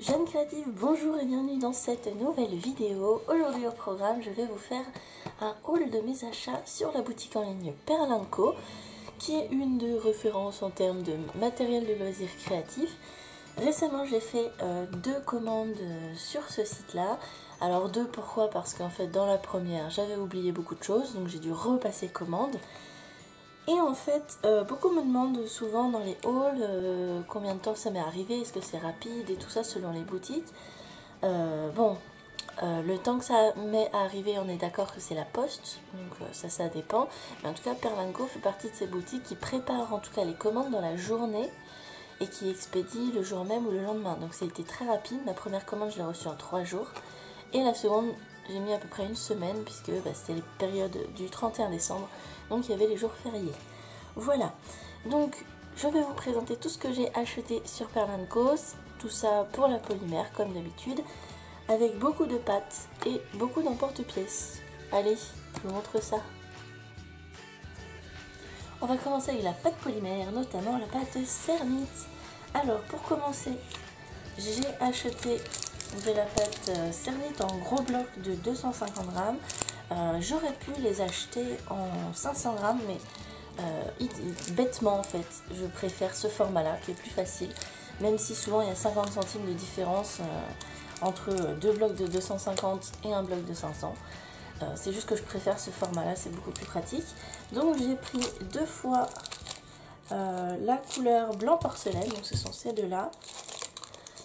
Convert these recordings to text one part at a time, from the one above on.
Jeunes créatives, bonjour et bienvenue dans cette nouvelle vidéo. Aujourd'hui au programme, je vais vous faire un haul de mes achats sur la boutique en ligne Perlin Co, qui est une de référence en termes de matériel de loisirs créatifs. Récemment, j'ai fait deux commandes sur ce site-là. Alors deux, pourquoi? Parce qu'en fait, dans la première, j'avais oublié beaucoup de choses, donc j'ai dû repasser commande. Et en fait, beaucoup me demandent souvent dans les hauls combien de temps ça m'est arrivé, est-ce que c'est rapide et tout ça selon les boutiques. Le temps que ça m'est arrivé, on est d'accord que c'est la poste, donc ça dépend. Mais en tout cas, Perlin Co fait partie de ces boutiques qui préparent en tout cas les commandes dans la journée et qui expédient le jour même ou le lendemain. Donc ça a été très rapide, ma première commande je l'ai reçue en 3 jours et la seconde j'ai mis à peu près une semaine puisque c'était les périodes du 31 décembre. Donc il y avait les jours fériés. Voilà, donc je vais vous présenter tout ce que j'ai acheté sur Perlin Co, tout ça pour la polymère comme d'habitude, avec beaucoup de pâtes et beaucoup d'emporte-pièces. Allez, je vous montre ça. On va commencer avec la pâte polymère, notamment la pâte Cernit. Alors pour commencer, j'ai acheté de la pâte Cernit en gros bloc de 250 grammes. J'aurais pu les acheter en 500 grammes, mais bêtement en fait, je préfère ce format-là qui est plus facile, même si souvent il y a 50 centimes de différence entre deux blocs de 250 et un bloc de 500. C'est juste que je préfère ce format-là, c'est beaucoup plus pratique. Donc j'ai pris deux fois la couleur blanc porcelaine, donc ce sont ces deux-là.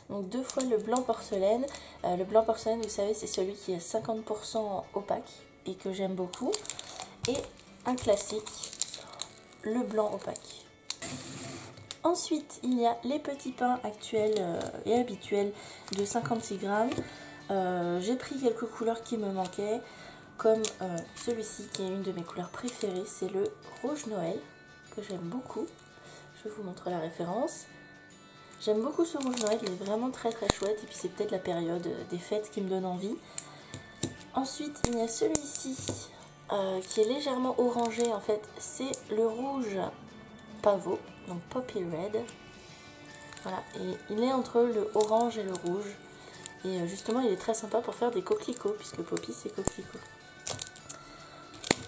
Donc deux fois le blanc porcelaine. Le blanc porcelaine, vous savez, c'est celui qui est 50% opaque et que j'aime beaucoup. Et un classique, le blanc opaque. Ensuite, il y a les petits pains actuels et habituels de 56 grammes. J'ai pris quelques couleurs qui me manquaient, comme celui-ci qui est une de mes couleurs préférées, c'est le rouge Noël, que j'aime beaucoup. Je vous montre la référence. J'aime beaucoup ce rouge Noël, il est vraiment très chouette, et puis c'est peut-être la période des fêtes qui me donne envie. Ensuite, il y a celui-ci qui est légèrement orangé, en fait, c'est le rouge pavot, donc Poppy Red. Voilà, et il est entre le orange et le rouge. Et justement, il est très sympa pour faire des coquelicots, puisque Poppy c'est coquelicot.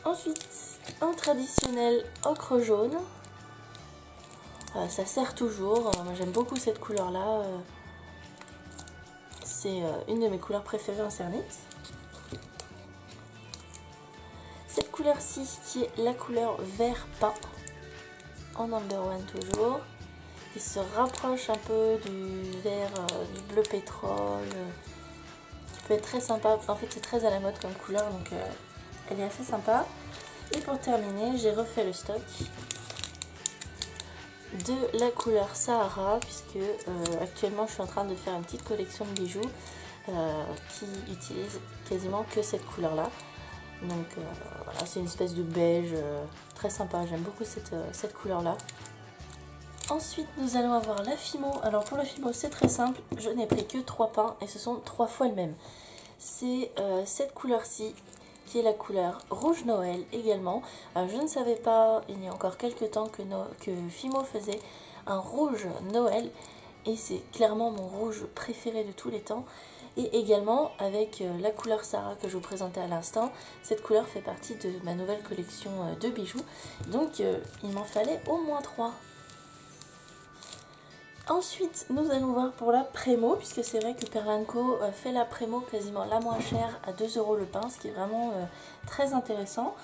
Ensuite, un traditionnel ocre jaune. Ça sert toujours, moi j'aime beaucoup cette couleur là, c'est une de mes couleurs préférées en Cernit. Cette couleur-ci qui est la couleur vert pain, en number one toujours, qui se rapproche un peu du vert, du bleu pétrole, qui peut être très sympa, en fait c'est très à la mode comme couleur donc elle est assez sympa. Et pour terminer, j'ai refait le stock de la couleur Sahara, puisque actuellement je suis en train de faire une petite collection de bijoux qui utilise quasiment que cette couleur là. Donc voilà, c'est une espèce de beige très sympa, j'aime beaucoup cette couleur là. Ensuite nous allons avoir la Fimo. Alors pour la Fimo c'est très simple, je n'ai pris que 3 pains et ce sont 3 fois le même. C'est cette couleur-ci qui est la couleur rouge Noël également. Je ne savais pas, il y a encore quelques temps, que Fimo faisait un rouge Noël. Et c'est clairement mon rouge préféré de tous les temps. Et également avec la couleur Sarah que je vous présentais à l'instant. Cette couleur fait partie de ma nouvelle collection de bijoux. Donc il m'en fallait au moins 3. Ensuite, nous allons voir pour la Prémo, puisque c'est vrai que Perlin Co fait la Prémo quasiment la moins chère à 2 € le pain, ce qui est vraiment très intéressant.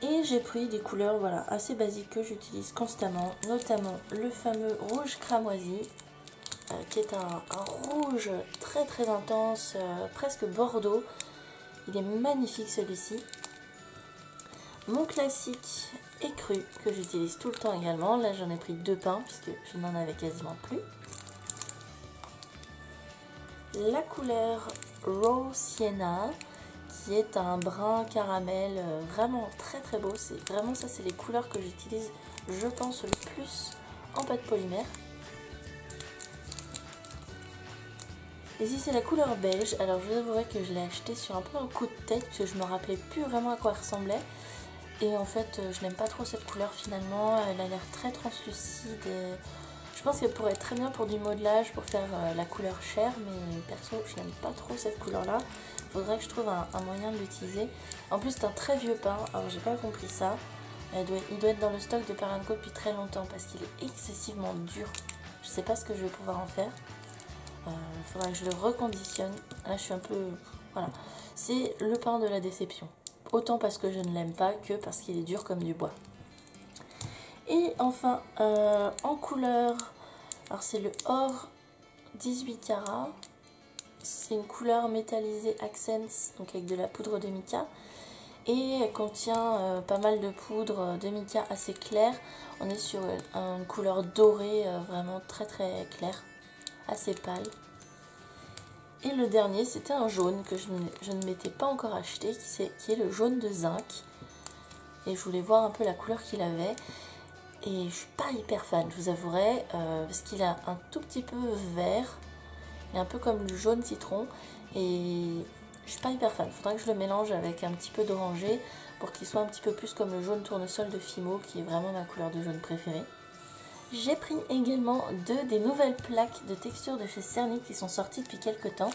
Et j'ai pris des couleurs voilà, assez basiques que j'utilise constamment, notamment le fameux rouge cramoisi, qui est un rouge très intense, presque bordeaux. Il est magnifique celui-ci. Mon classique écru que j'utilise tout le temps également. Là j'en ai pris 2 pains puisque je n'en avais quasiment plus. La couleur Raw Sienna qui est un brun caramel vraiment très beau. C'est vraiment ça, c'est les couleurs que j'utilise je pense le plus en pâte polymère. Et ici c'est la couleur beige. Alors je vous avouerai que je l'ai acheté sur un peu un coup de tête parce que je me rappelais plus vraiment à quoi elle ressemblait. Et en fait je n'aime pas trop cette couleur finalement, elle a l'air très translucide et je Je pense qu'elle pourrait être très bien pour du modelage, pour faire la couleur chair, mais perso je n'aime pas trop cette couleur là. Il faudrait que je trouve un moyen de l'utiliser. En plus c'est un très vieux pain, alors j'ai pas compris ça. Il doit être dans le stock de Parent Co depuis très longtemps parce qu'il est excessivement dur. Je sais pas ce que je vais pouvoir en faire. Il faudra que je le reconditionne. Là je suis un peu... Voilà. C'est le pain de la déception. Autant parce que je ne l'aime pas que parce qu'il est dur comme du bois. Et enfin, en couleur, alors c'est le or 18 carats. C'est une couleur métallisée Accents, donc avec de la poudre de mica. Et elle contient pas mal de poudre de mica assez claire. On est sur une couleur dorée, vraiment très très claire, assez pâle. Et le dernier, c'était un jaune que je ne m'étais pas encore acheté, qui est le jaune de zinc. Et je voulais voir un peu la couleur qu'il avait. Et je suis pas hyper fan, je vous avouerai, parce qu'il a un tout petit peu vert, et un peu comme le jaune citron, et je suis pas hyper fan. Il faudra que je le mélange avec un petit peu d'orangé pour qu'il soit un petit peu plus comme le jaune tournesol de Fimo, qui est vraiment ma couleur de jaune préférée. J'ai pris également des nouvelles plaques de texture de chez Cernit qui sont sorties depuis quelques temps,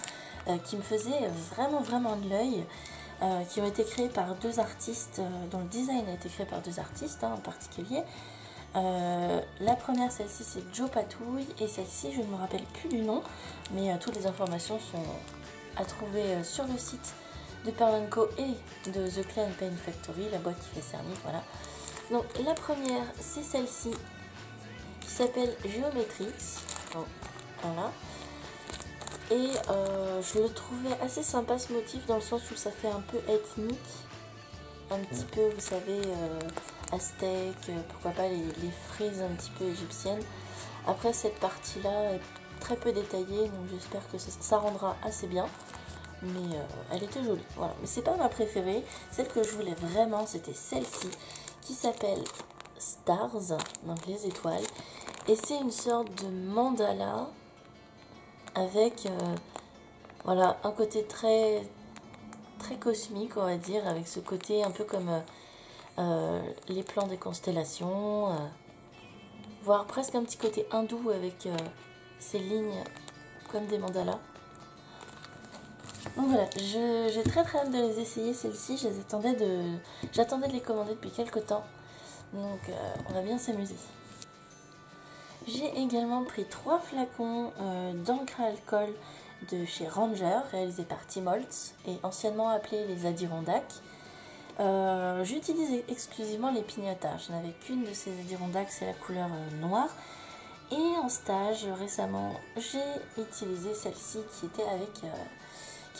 qui me faisaient vraiment de l'œil, qui ont été créées par deux artistes, dont le design a été créé par deux artistes en particulier. La première, celle-ci, c'est Joe Patouille, et celle-ci, je ne me rappelle plus du nom, mais toutes les informations sont à trouver sur le site de Parent Co et de The Clay Paint Factory, la boîte qui fait Cernit, voilà. Donc la première, c'est celle-ci, qui s'appelle Geometrix, bon, voilà. Et je le trouvais assez sympa ce motif, dans le sens où ça fait un peu ethnique, un petit peu, vous savez, aztèque, pourquoi pas les frises un petit peu égyptiennes. Après, cette partie-là est très peu détaillée, donc j'espère que ça rendra assez bien. Mais elle était jolie, voilà. Mais c'est pas ma préférée. Celle que je voulais vraiment, c'était celle-ci, qui s'appelle Stars, donc les étoiles. Et c'est une sorte de mandala avec, voilà, un côté très cosmique, on va dire, avec ce côté un peu comme les plans des constellations, voire presque un petit côté hindou avec ces lignes comme des mandalas. Donc voilà, j'ai très hâte de les essayer, celles-ci. J'attendais de les commander depuis quelques temps, donc on va bien s'amuser. J'ai également pris 3 flacons d'encre à alcool de chez Ranger, réalisés par Tim Holtz et anciennement appelés les Adirondacks. J'utilise exclusivement les piñatas. Je n'avais qu'une de ces Adirondacks, c'est la couleur noire. Et en stage, récemment, j'ai utilisé celle-ci qui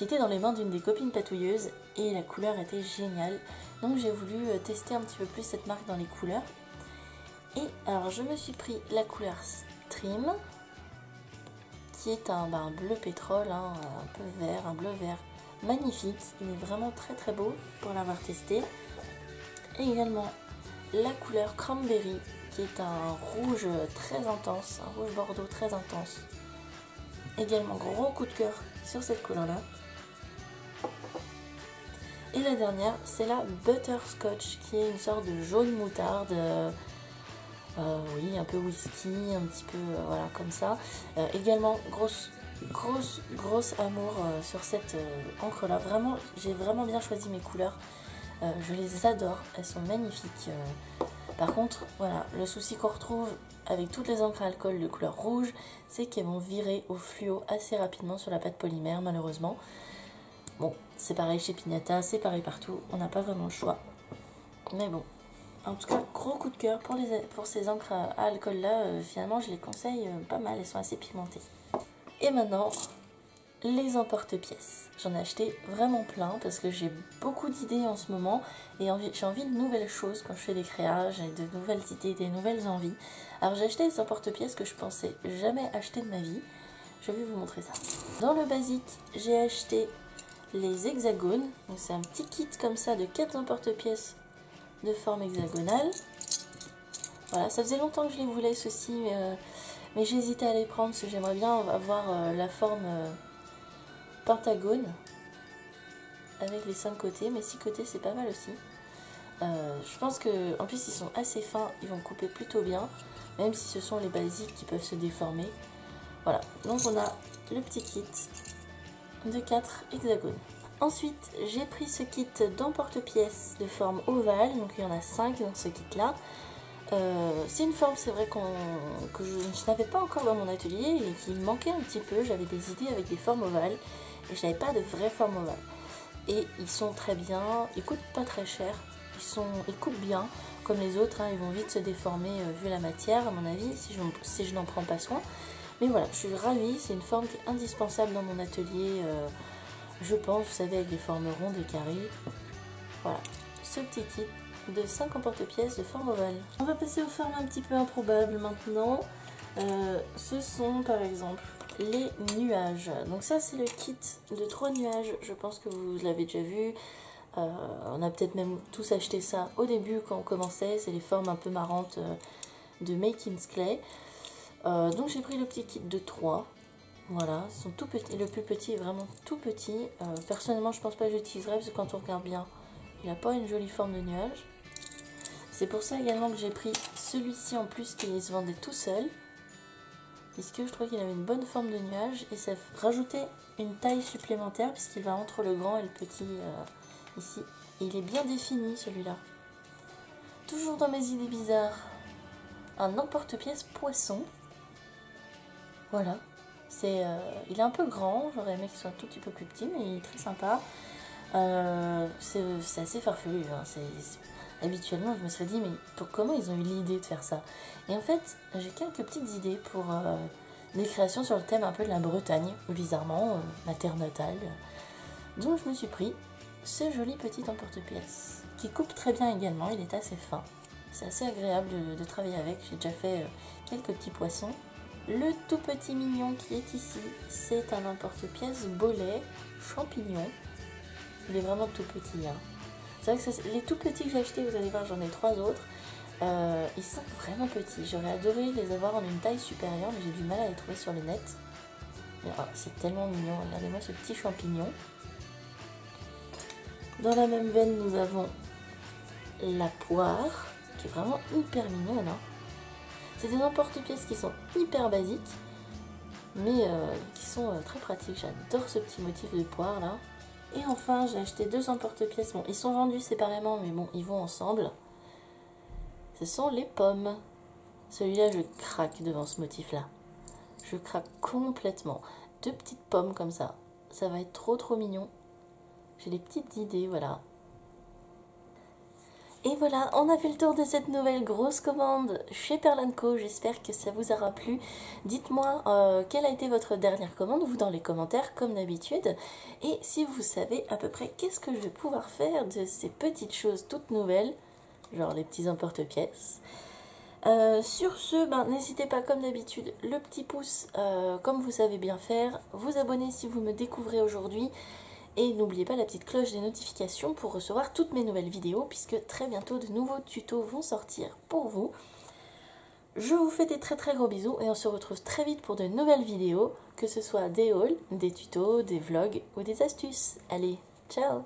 était dans les mains d'une des copines patouilleuses, et la couleur était géniale. Donc j'ai voulu tester un petit peu plus cette marque dans les couleurs. Et alors je me suis pris la couleur Stream, qui est un bleu pétrole, hein, un peu vert, un bleu vert magnifique. Il est vraiment très beau pour l'avoir testé. Et également la couleur Cranberry, qui est un rouge très intense, un rouge bordeaux très intense. Également gros coup de cœur sur cette couleur là. Et la dernière, c'est la Butterscotch, qui est une sorte de jaune moutarde, oui, un peu whisky, un petit peu, voilà, comme ça. Également, grosse amour sur cette encre là. Vraiment, j'ai vraiment bien choisi mes couleurs. Je les adore, elles sont magnifiques. Par contre, voilà, le souci qu'on retrouve avec toutes les encres à alcool de couleur rouge, c'est qu'elles vont virer au fluo assez rapidement sur la pâte polymère, malheureusement. Bon, c'est pareil chez Piñata, c'est pareil partout, on n'a pas vraiment le choix. Mais bon, en tout cas, gros coup de cœur pour ces encres à alcool là. Finalement, je les conseille pas mal, elles sont assez pigmentées. Et maintenant, les emporte-pièces. J'en ai acheté vraiment plein parce que j'ai beaucoup d'idées en ce moment et j'ai envie de nouvelles choses quand je fais des créages, j'ai de nouvelles idées, des nouvelles envies. Alors j'ai acheté des emporte-pièces que je pensais jamais acheter de ma vie. Je vais vous montrer ça. Dans le basique, j'ai acheté les hexagones. Donc c'est un petit kit comme ça de 4 emporte-pièces de forme hexagonale. Voilà, ça faisait longtemps que je les voulais ceux-ci, mais j'hésitais à les prendre parce que j'aimerais bien avoir la forme pentagone avec les 5 côtés, mais 6 côtés c'est pas mal aussi. Je pense que en plus ils sont assez fins, ils vont couper plutôt bien. même si ce sont les basiques qui peuvent se déformer. Voilà, donc on a le petit kit de 4 hexagones. Ensuite, j'ai pris ce kit d'emporte-pièces de forme ovale, donc il y en a 5 dans ce kit-là. C'est une forme, c'est vrai, que je n'avais pas encore dans mon atelier et qui me manquait un petit peu. J'avais des idées avec des formes ovales et je n'avais pas de vraies formes ovales. Et ils sont très bien, ils coûtent pas très cher, ils coupent bien, comme les autres, hein, ils vont vite se déformer vu la matière, à mon avis, si je n'en prends pas soin. Mais voilà, je suis ravie, c'est une forme qui est indispensable dans mon atelier, je pense, vous savez, avec les formes rondes et carrées. Voilà, ce petit kit de 5 emporte-pièces de forme ovale. On va passer aux formes un petit peu improbables maintenant. Ce sont par exemple les nuages. Donc ça c'est le kit de 3 nuages, je pense que vous l'avez déjà vu. On a peut-être même tous acheté ça au début quand on commençait. C'est les formes un peu marrantes de Makins Clay. Donc j'ai pris le petit kit de 3. Voilà, ils sont tout petits. Le plus petit est vraiment tout petit. Personnellement je pense pas que j'utiliserai parce que quand on regarde bien, il n'a pas une jolie forme de nuage. C'est pour ça également que j'ai pris celui-ci en plus qui se vendait tout seul. Puisque je trouvais qu'il avait une bonne forme de nuage. Et ça rajoutait une taille supplémentaire puisqu'il va entre le grand et le petit ici. Et il est bien défini celui-là. Toujours dans mes idées bizarres. Un emporte-pièce poisson. Voilà. Il est un peu grand. J'aurais aimé qu'il soit un tout petit peu plus petit. Mais il est très sympa. C'est assez farfelu. Hein. Habituellement, je me serais dit, mais comment ils ont eu l'idée de faire ça? Et en fait, j'ai quelques petites idées pour des créations sur le thème un peu de la Bretagne, bizarrement, ma terre natale. Donc je me suis pris ce joli petit emporte-pièce, qui coupe très bien également, il est assez fin. C'est assez agréable de travailler avec, j'ai déjà fait quelques petits poissons. Le tout petit mignon qui est ici, c'est un emporte-pièce bolet champignon. Il est vraiment tout petit, hein. C'est vrai que les tout petits que j'ai achetés, vous allez voir, j'en ai 3 autres. Ils sont vraiment petits. J'aurais adoré les avoir en une taille supérieure, mais j'ai du mal à les trouver sur le net. C'est tellement mignon. Regardez-moi ce petit champignon. Dans la même veine, nous avons la poire, qui est vraiment hyper mignonne. Hein. C'est des emporte-pièces qui sont hyper basiques, mais qui sont très pratiques. J'adore ce petit motif de poire là. Et enfin, j'ai acheté 2 emporte-pièces. Bon, ils sont vendus séparément, mais bon, ils vont ensemble. Ce sont les pommes. Celui-là, je craque devant ce motif-là. Je craque complètement. 2 petites pommes comme ça. Ça va être trop mignon. J'ai des petites idées, voilà. Et voilà, on a fait le tour de cette nouvelle grosse commande chez Pearl & Co. J'espère que ça vous aura plu. Dites-moi quelle a été votre dernière commande, vous dans les commentaires comme d'habitude. Et si vous savez à peu près qu'est-ce que je vais pouvoir faire de ces petites choses toutes nouvelles, genre les petits emporte-pièces. Sur ce, n'hésitez pas comme d'habitude, le petit pouce comme vous savez bien faire, vous abonner si vous me découvrez aujourd'hui. Et n'oubliez pas la petite cloche des notifications pour recevoir toutes mes nouvelles vidéos, puisque très bientôt de nouveaux tutos vont sortir pour vous. Je vous fais des très gros bisous et on se retrouve très vite pour de nouvelles vidéos, que ce soit des hauls, des tutos, des vlogs ou des astuces. Allez, ciao!